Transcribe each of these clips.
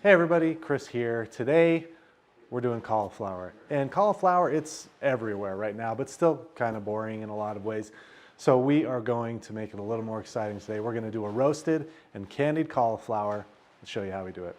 Hey everybody, Chris here. Today we're doing cauliflower. And cauliflower, it's everywhere right now, but still kind of boring in a lot of ways. So we are going to make it a little more exciting today. We're going to do a roasted and candied cauliflower and show you how we do it.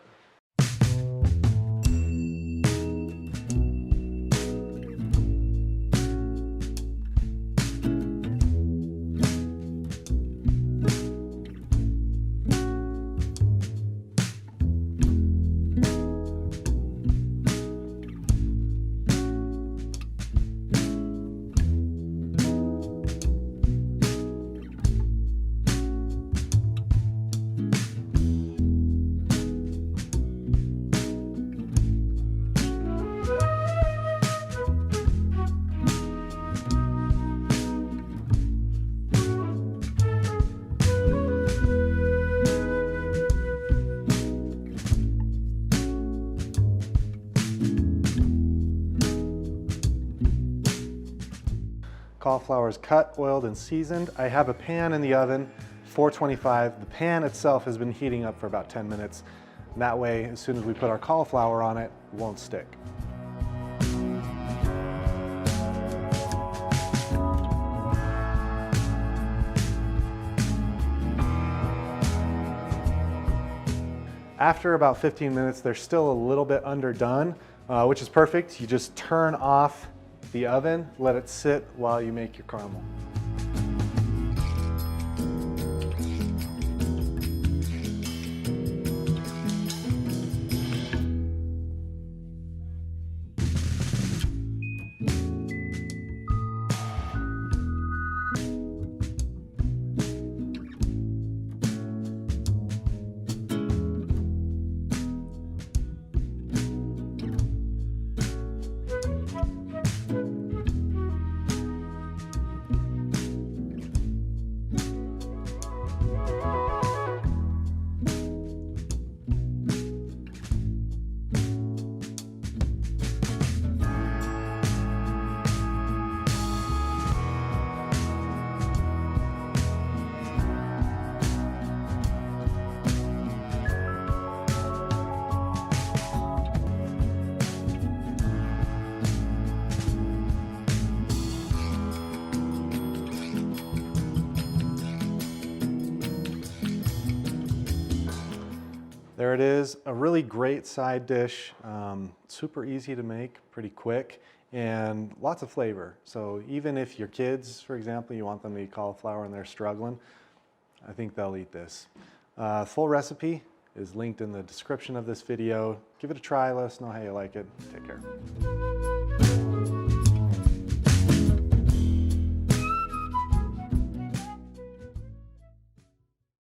Cauliflower is cut, oiled, and seasoned. I have a pan in the oven, 425. The pan itself has been heating up for about 10 minutes. And that way, as soon as we put our cauliflower on it, it won't stick. After about 15 minutes, they're still a little bit underdone, which is perfect. You just turn off the oven, let it sit while you make your caramel. There it is, a really great side dish, super easy to make, pretty quick, and lots of flavor. So even if your kids, for example, you want them to eat cauliflower and they're struggling, I think they'll eat this. Full recipe is linked in the description of this video. Give it a try, let us know how you like it. Take care.